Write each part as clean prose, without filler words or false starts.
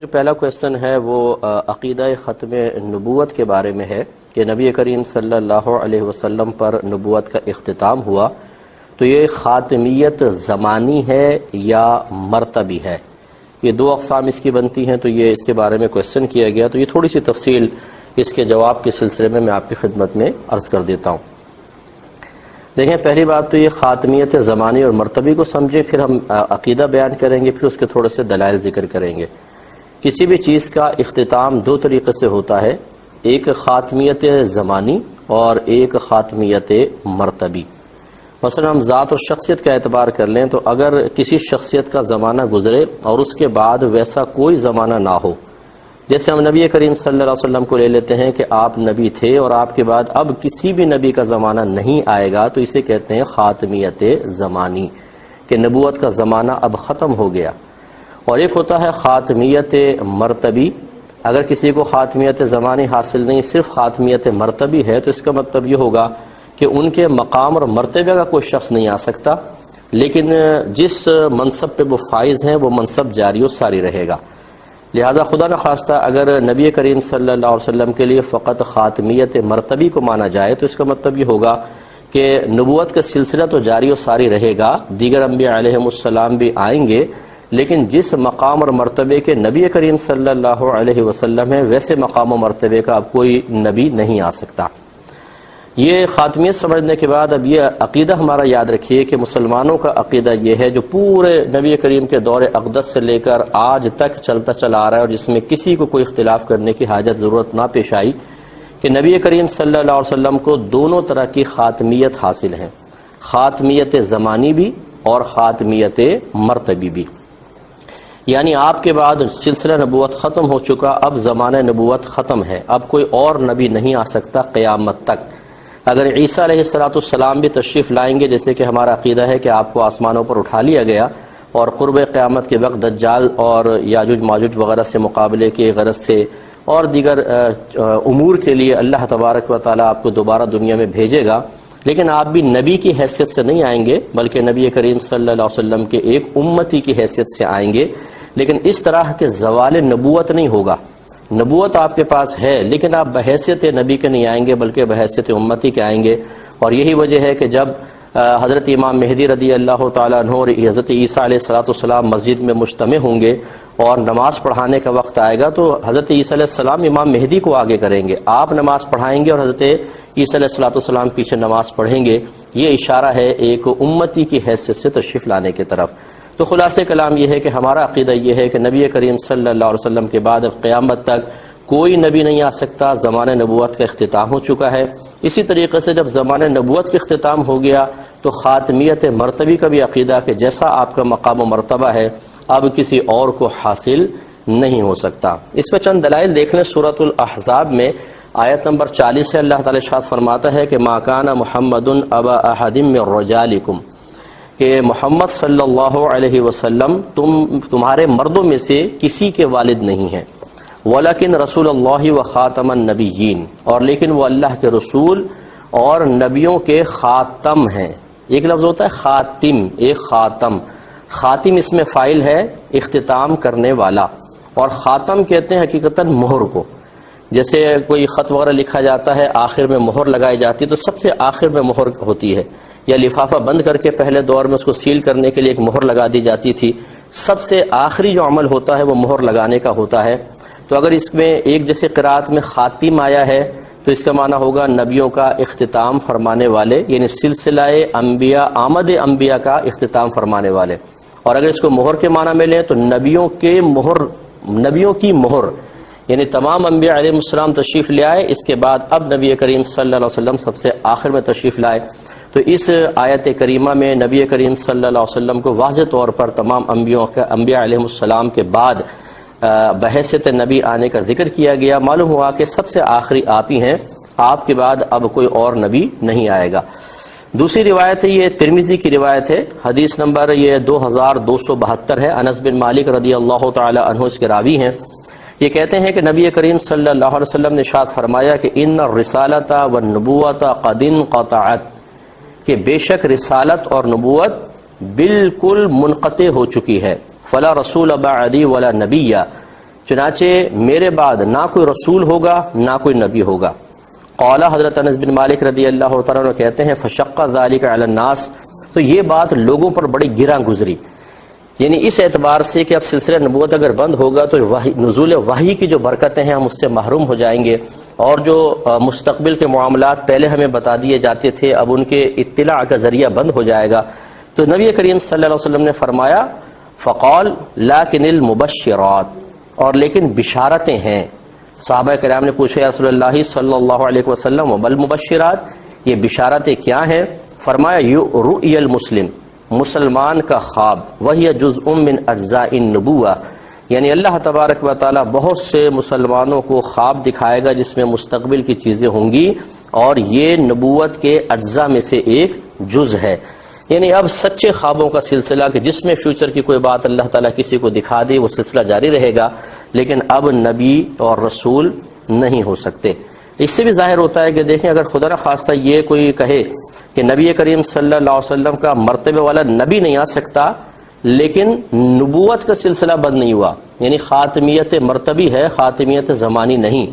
جو پہلا کویسچن ہے وہ عقیدہ ختم نبوت کے بارے میں ہے کہ نبی کریم صلی اللہ علیہ وسلم پر نبوت کا اختتام ہوا تو یہ خاتمیت زمانی ہے یا مرتبی ہے؟ یہ دو اقسام اس کی بنتی ہیں، تو یہ اس کے بارے میں کویسچن کیا گیا، تو یہ تھوڑی سی تفصیل اس کے جواب کے سلسلے میں آپ کی خدمت میں عرض کر دیتا ہوں۔ دیکھیں، پہلی بات تو یہ خاتمیت زمانی اور مرتبی کو سمجھیں، پھر ہم عقیدہ بیان کریں گے، پھر اس کے تھوڑے سے دلائل ذکر کریں گے۔ کسی بھی چیز کا اختتام دو طریقے سے ہوتا ہے، ایک خاتمیت زمانی اور ایک خاتمیت مرتبی۔ مثلا ہم ذات اور شخصیت کا اعتبار کر لیں تو اگر کسی شخصیت کا زمانہ گزرے اور اس کے بعد ویسا کوئی زمانہ نہ ہو، جیسے ہم نبی کریم صلی اللہ علیہ وسلم کو لے لیتے ہیں کہ آپ نبی تھے اور آپ کے بعد اب کسی بھی نبی کا زمانہ نہیں آئے گا، تو اسے کہتے ہیں خاتمیت زمانی، کہ نبوت کا زمانہ اب ختم ہو گیا۔ اور ایک ہوتا ہے خاتمیت مرتبی۔ اگر کسی کو خاتمیت زمانی حاصل نہیں، صرف خاتمیت مرتبی ہے، تو اس کا مطلب یہ ہوگا کہ ان کے مقام اور مرتبہ کا کوئی شخص نہیں آ سکتا، لیکن جس منصب پہ وہ فائز ہیں وہ منصب جاری و ساری رہے گا۔ لہذا خدا نخواستہ اگر نبی کریم صلی اللہ علیہ وسلم کے لیے فقط خاتمیت مرتبی کو مانا جائے تو اس کا مطلب یہ ہوگا کہ نبوت کا سلسلہ تو جاری و ساری رہے گا، دیگر انبیاء علیہم السلام بھی آئیں گے، لیکن جس مقام اور مرتبے کے نبی کریم صلی اللہ علیہ وسلم ہے ویسے مقام و مرتبے کا اب کوئی نبی نہیں آ سکتا۔ یہ خاتمیت سمجھنے کے بعد اب یہ عقیدہ ہمارا یاد رکھیے کہ مسلمانوں کا عقیدہ یہ ہے جو پورے نبی کریم کے دور اقدس سے لے کر آج تک چلتا چلا آ رہا ہے، اور جس میں کسی کو کوئی اختلاف کرنے کی حاجت ضرورت نہ پیش آئی، کہ نبی کریم صلی اللہ علیہ وسلم کو دونوں طرح کی خاتمیت حاصل ہے، خاتمیت زمانی بھی اور خاتمیت مرتبی بھی۔ یعنی آپ کے بعد سلسلہ نبوت ختم ہو چکا، اب زمانہ نبوت ختم ہے، اب کوئی اور نبی نہیں آ سکتا قیامت تک۔ اگر عیسیٰ علیہ السلام بھی تشریف لائیں گے، جیسے کہ ہمارا عقیدہ ہے کہ آپ کو آسمانوں پر اٹھا لیا گیا، اور قرب قیامت کے وقت دجال اور یاجوج ماجوج وغیرہ سے مقابلے کے غرض سے اور دیگر امور کے لیے اللہ تبارک و تعالیٰ آپ کو دوبارہ دنیا میں بھیجے گا، لیکن آپ بھی نبی کی حیثیت سے نہیں آئیں گے، بلکہ نبی کریم صلی اللہ علیہ وسلم کے ایک امتی کی حیثیت سے آئیں گے۔ لیکن اس طرح کے زوال نبوت نہیں ہوگا، نبوت آپ کے پاس ہے، لیکن آپ بحیثیت نبی کے نہیں آئیں گے بلکہ بحیثیت امتی کے آئیں گے۔ اور یہی وجہ ہے کہ جب حضرت امام مہدی رضی اللہ تعالیٰ عنہ اور حضرت عیسیٰ علیہ السلام مسجد میں مجتمع ہوں گے اور نماز پڑھانے کا وقت آئے گا، تو حضرت عیسیٰ علیہ السلام امام مہدی کو آگے کریں گے، آپ نماز پڑھائیں گے اور حضرت عیسیٰ علیہ السلام پیچھے نماز پڑھیں گے۔ یہ اشارہ ہے ایک امتی کی حیثیت سے تشریف لانے کی طرف۔ تو خلاصہ کلام یہ ہے کہ ہمارا عقیدہ یہ ہے کہ نبی کریم صلی اللہ علیہ وسلم کے بعد اب قیامت تک کوئی نبی نہیں آ سکتا، زمانہ نبوت کا اختتام ہو چکا ہے۔ اسی طریقے سے جب زمانہ نبوت کا اختتام ہو گیا تو خاتمیت مرتبی کا بھی عقیدہ کہ جیسا آپ کا مقام و مرتبہ ہے اب کسی اور کو حاصل نہیں ہو سکتا۔ اس پہ چند دلائل دیکھ لیں۔ سورۃ الاحزاب میں آیت نمبر 40 سے اللہ تعالی ارشاد فرماتا ہے کہ ما کان محمد ابا احد من رجالکم، کہ محمد صلی اللہ علیہ وسلم تمہارے مردوں میں سے کسی کے والد نہیں ہیں، ولیکن رسول اللہ و خاتم النبیین، اور لیکن وہ اللہ کے رسول اور نبیوں کے خاتم ہیں۔ ایک لفظ ہوتا ہے خاتم، ایک خاتم، خاتم اس میں فاعل ہے اختتام کرنے والا، اور خاتم کہتے ہیں حقیقتاً مہر کو۔ جیسے کوئی خط وغیرہ لکھا جاتا ہے، آخر میں مہر لگائی جاتی ہے، تو سب سے آخر میں مہر ہوتی ہے، یا لفافہ بند کر کے پہلے دور میں اس کو سیل کرنے کے لیے ایک مہر لگا دی جاتی تھی۔ سب سے آخری جو عمل ہوتا ہے وہ مہر لگانے کا ہوتا ہے۔ تو اگر اس میں ایک جیسے قرات میں خاتم آیا ہے تو اس کا معنی ہوگا نبیوں کا اختتام فرمانے والے، یعنی سلسلہ انبیاء، آمد انبیاء کا اختتام فرمانے والے۔ اور اگر اس کو مہر کے معنی میں لیں تو نبیوں کی مہر، یعنی تمام انبیاء علیہ السلام تشریف لے آئے، اس کے بعد اب نبی کریم صلی اللہ علیہ وسلم سب سے آخر میں تشریف لائے۔ تو اس آیت کریمہ میں نبی کریم صلی اللہ علیہ وسلم کو واضح طور پر تمام انبیاء علیہ السلام کے بعد بحیثیت نبی آنے کا ذکر کیا گیا۔ معلوم ہوا کہ سب سے آخری آپ ہی ہیں، آپ کے بعد اب کوئی اور نبی نہیں آئے گا۔ دوسری روایت ہے، یہ ترمذی کی روایت ہے، حدیث نمبر یہ 2272 ہے، انس بن مالک رضی اللہ تعالی عنہ اس کے راوی ہیں۔ یہ کہتے ہیں کہ نبی کریم صلی اللہ علیہ وسلم نے ارشاد فرمایا کہ ان الرسالۃ والنبوۃ قد انقطعت، کہ بے شک رسالت اور نبوت بالکل منقطع ہو چکی ہے، فلا رسول بعدی ولا نبی، چنانچہ میرے بعد نہ کوئی رسول ہوگا نہ کوئی نبی ہوگا۔ قال حضرت انس بن مالک رضی اللہ تعالیٰ عنہ کہتے ہیں فشق ذلك علی الناس، تو یہ بات لوگوں پر بڑی گراں گزری، یعنی اس اعتبار سے کہ اب سلسلہ نبوت اگر بند ہوگا تو نزول وحی کی جو برکتیں ہیں ہم اس سے محروم ہو جائیں گے، اور جو مستقبل کے معاملات پہلے ہمیں بتا دیے جاتے تھے اب ان کے اطلاع کا ذریعہ بند ہو جائے گا۔ تو نبی کریم صلی اللہ علیہ وسلم نے فرمایا فقال لیکن المبشرات، اور لیکن بشارتیں ہیں۔ صحابہ کرام نے پوچھا یا رسول اللہ صلی اللہ علیہ وسلم وما المبشرات، یہ بشارتیں کیا ہیں؟ فرمایا رؤی المسلم، مسلمان کا خواب، وہی جزء من اجزاء النبوہ، یعنی اللہ تبارک و تعالی بہت سے مسلمانوں کو خواب دکھائے گا جس میں مستقبل کی چیزیں ہوں گی، اور یہ نبوت کے اجزاء میں سے ایک جز ہے۔ یعنی اب سچے خوابوں کا سلسلہ کہ جس میں فیوچر کی کوئی بات اللہ تعالیٰ کسی کو دکھا دے وہ سلسلہ جاری رہے گا، لیکن اب نبی اور رسول نہیں ہو سکتے۔ اس سے بھی ظاہر ہوتا ہے کہ دیکھیں اگر خدا نہ خواستہ یہ کوئی کہے کہ نبی کریم صلی اللہ علیہ وسلم کا مرتبہ والا نبی نہیں آ سکتا لیکن نبوت کا سلسلہ بند نہیں ہوا، یعنی خاتمیت مرتبی ہے، خاتمیت زمانی نہیں،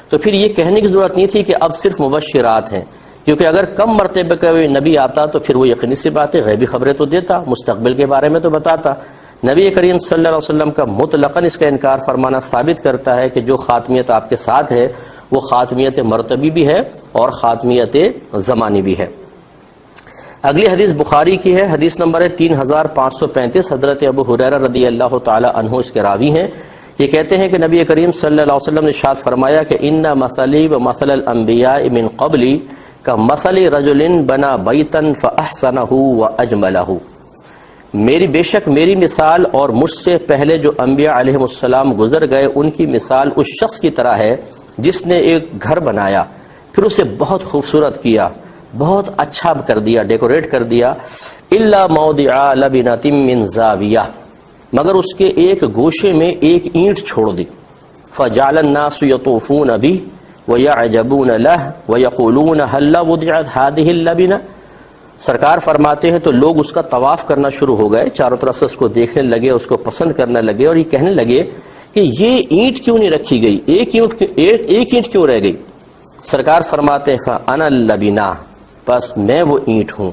تو پھر یہ کہنے کی ضرورت نہیں تھی کہ اب صرف مبشرات ہیں، کیونکہ اگر کم مرتبہ کا نبی آتا تو پھر وہ یقینی سی بات ہے غیبی خبریں تو دیتا، مستقبل کے بارے میں تو بتاتا۔ نبی کریم صلی اللہ علیہ وسلم کا مطلقاً اس کا انکار فرمانا ثابت کرتا ہے کہ جو خاتمیت آپ کے ساتھ ہے وہ خاتمیت مرتبی بھی ہے اور خاتمیت زمانی بھی ہے۔ اگلی حدیث بخاری کی ہے، حدیث نمبر ہے 3535، حضرت ابو ہریرہ رضی اللہ تعالی عنہ اس کے راوی ہیں۔ یہ کہتے ہیں کہ نبی کریم صلی اللہ علیہ وسلم نے ارشاد فرمایا کہ ان مثلی و مثل الانبیاء من قبلی کمثل رجل بنا بیتا فاحسنہ واجملہ، میری بے شک میری مثال اور مجھ سے پہلے جو انبیاء علیہ السلام گزر گئے ان کی مثال اس شخص کی طرح ہے جس نے ایک گھر بنایا پھر اسے بہت خوبصورت کیا، بہت اچھا کر دیا، ڈیکوریٹ کر دیا، الا موضع لبنۃ من زاویہ، مگر اس کے ایک گوشے میں ایک اینٹ چھوڑ دی، فجعل الناس یطوفون به ویعجبون له ویقولون هل وضعت هذه اللبنہ، سرکار فرماتے ہیں تو لوگ اس کا طواف کرنا شروع ہو گئے، چاروں طرف سے اس کو دیکھنے لگے، اس کو پسند کرنے لگے، اور یہ کہنے لگے کہ یہ اینٹ کیوں نہیں رکھی گئی، ایک اینٹ کیوں رہ گئی؟ سرکار فرماتے ہیں فانا اللبنہ، بس میں وہ اینٹ ہوں،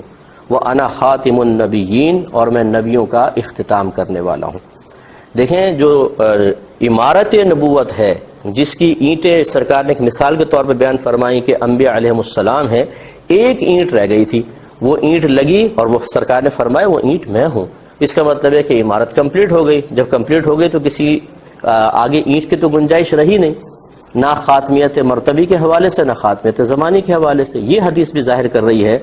وَأَنَا خَاتِمُ النَّبِيِّينَ، اور میں نبیوں کا اختتام کرنے والا ہوں۔ دیکھیں جو عمارت نبوت ہے جس کی اینٹیں سرکار نے ایک مثال کے طور پہ بیان فرمائی کہ انبیاء علیہ السلام ہیں، ایک اینٹ رہ گئی تھی، وہ اینٹ لگی اور وہ سرکار نے فرمایا وہ اینٹ میں ہوں، اس کا مطلب ہے کہ عمارت کمپلیٹ ہو گئی۔ جب کمپلیٹ ہو گئی تو کسی آگے اینٹ کی تو گنجائش رہی نہیں، نہ خاتمیت مرتبی کے حوالے سے نہ خاتمیت زمانی کے حوالے سے۔ یہ حدیث بھی ظاہر کر رہی ہے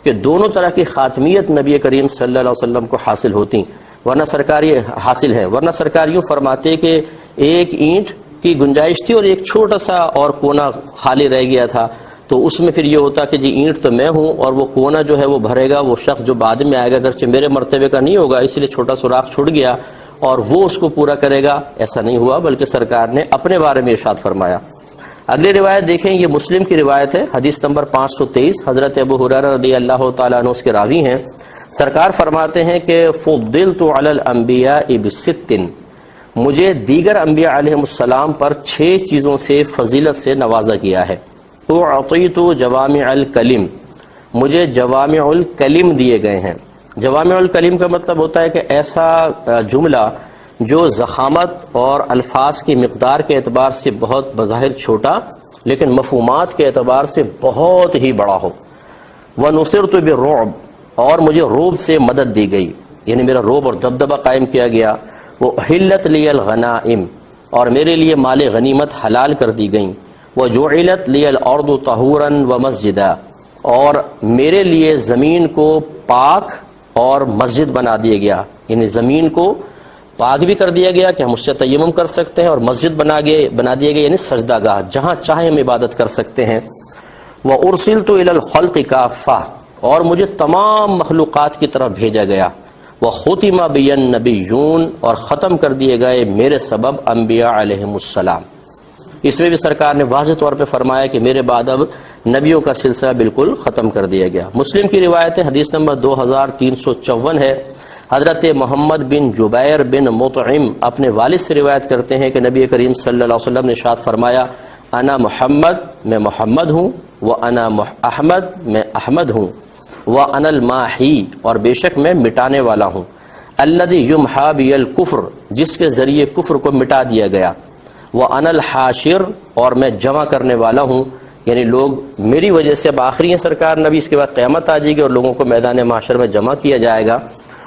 کہ دونوں طرح کی خاتمیت نبی کریم صلی اللہ علیہ وسلم کو حاصل ہوتی، ورنہ سرکاری حاصل ہے، ورنہ سرکار یوں فرماتے کہ ایک اینٹ کی گنجائش تھی اور ایک چھوٹا سا اور کونا خالی رہ گیا تھا، تو اس میں پھر یہ ہوتا کہ جی اینٹ تو میں ہوں اور وہ کونا جو ہے وہ بھرے گا وہ شخص جو بعد میں آئے گا، اگرچہ میرے مرتبے کا نہیں ہوگا اس لیے چھوٹا سوراخ چھوڑ گیا اور وہ اس کو پورا کرے گا، ایسا نہیں ہوا، بلکہ سرکار نے اپنے بارے میں ارشاد فرمایا۔ اگلی روایت دیکھیں، یہ مسلم کی روایت ہے، حدیث نمبر 523، حضرت ابو ہریرہ رضی اللہ تعالیٰ عنہ اس کے راوی ہیں۔ سرکار فرماتے ہیں کہ فضلت علی الانبیاء بست، مجھے دیگر انبیاء علیہ السلام پر 6 چیزوں سے فضیلت سے نوازا گیا ہے۔ اعطیت جوامع الکلم، مجھے جوامع الکلم دیے گئے ہیں۔ جوامع الکلم کا مطلب ہوتا ہے کہ ایسا جملہ جو ضخامت اور الفاظ کی مقدار کے اعتبار سے بہت بظاہر چھوٹا لیکن مفہومات کے اعتبار سے بہت ہی بڑا ہو۔ وَنُصِرْتُ بِالرُّعْبِ، اور مجھے روب سے مدد دی گئی، یعنی میرا روب اور دبدبہ قائم کیا گیا۔ وَأُحِلَّتْ لِيَ الْغَنَائِمُ، اور میرے لیے مال غنیمت حلال کر دی گئیں۔ وَجُعِلَتْ لِيَ الْأَرْضُ طَهُورًا وَمَسْجِدًا، اور میرے لیے زمین کو پاک اور مسجد بنا دیا گیا، یعنی زمین کو پاک بھی کر دیا گیا کہ ہم اس سے تیمم کر سکتے ہیں، اور مسجد بنا دیا گیا یعنی سجدہ گاہ، جہاں چاہیں ہم عبادت کر سکتے ہیں۔ وَأُرْسِلْتُ إِلَى الْخَلْقِ كَافَّةً، اور مجھے تمام مخلوقات کی طرف بھیجا گیا۔ وَخُتِمَ بِيَ النَّبِيُّونَ، اور ختم کر دیے گئے میرے سبب انبیاء علیہم السلام۔ اس میں بھی سرکار نے واضح طور پہ فرمایا کہ میرے بعد اب نبیوں کا سلسلہ بالکل ختم کر دیا گیا۔ مسلم کی روایت ہے، حدیث نمبر 2354 ہے، حضرت محمد بن جبیر بن مطعم اپنے والد سے روایت کرتے ہیں کہ نبی کریم صلی اللہ علیہ وسلم نے ارشاد فرمایا انا محمد، میں محمد ہوں، وانا احمد، میں احمد ہوں، وانا الماحی، اور بے شک میں مٹانے والا ہوں، الذی یمحا بی الکفر، جس کے ذریعے کفر کو مٹا دیا گیا، وانا الحاشر، اور میں جمع کرنے والا ہوں، یعنی لوگ میری وجہ سے اب آخری ہیں سرکار نبی، اس کے بعد قیامت آ جائے گی اور لوگوں کو میدان محشر میں جمع کیا جائے گا۔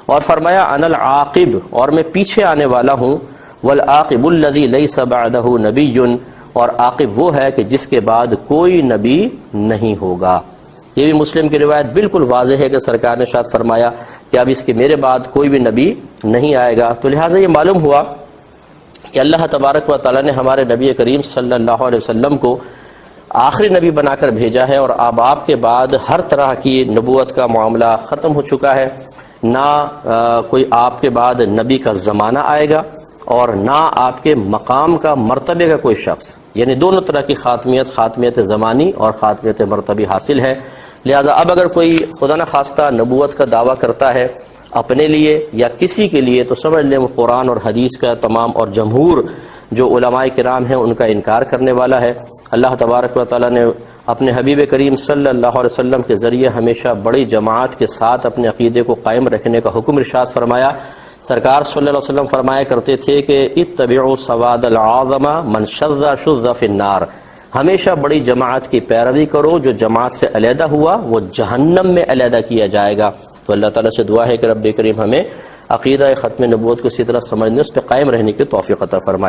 اور فرمایا انا العاقب، اور میں پیچھے آنے والا ہوں، والعاقب الذی لیس بعدہ نبی، اور عاقب وہ ہے کہ جس کے بعد کوئی نبی نہیں ہوگا۔ یہ بھی مسلم کی روایت بالکل واضح ہے کہ سرکار نے ارشاد فرمایا کہ اب اس کے میرے بعد کوئی بھی نبی نہیں آئے گا۔ تو لہٰذا یہ معلوم ہوا کہ اللہ تبارک و تعالیٰ نے ہمارے نبی کریم صلی اللہ علیہ وسلم کو آخری نبی بنا کر بھیجا ہے، اور اب آپ کے بعد ہر طرح کی نبوت کا معاملہ ختم ہو چکا ہے، نہ کوئی آپ کے بعد نبی کا زمانہ آئے گا اور نہ آپ کے مقام کا مرتبے کا کوئی شخص، یعنی دونوں طرح کی خاتمیت زمانی اور خاتمیت مرتبی حاصل ہے۔ لہذا اب اگر کوئی خدا نخواستہ نبوت کا دعویٰ کرتا ہے اپنے لیے یا کسی کے لیے، تو سمجھ لیں وہ قرآن اور حدیث کا تمام اور جمہور جو علماء کرام ہیں ان کا انکار کرنے والا ہے۔ اللہ تبارک و تعالیٰ نے اپنے حبیب کریم صلی اللہ علیہ وسلم کے ذریعے ہمیشہ بڑی جماعت کے ساتھ اپنے عقیدے کو قائم رکھنے کا حکم ارشاد فرمایا۔ سرکار صلی اللہ علیہ وسلم فرمایا کرتے تھے کہ اتبعوا سواد العظم من شذ شذ فی النار، ہمیشہ بڑی جماعت کی پیروی کرو، جو جماعت سے علیحدہ ہوا وہ جہنم میں علیحدہ کیا جائے گا۔ تو اللہ تعالیٰ سے دعا ہے کہ رب کریم ہمیں عقیدہ ختم نبوت کو اسی طرح سمجھنے، اس پہ قائم رہنے کی توفیق عطا فرمائے۔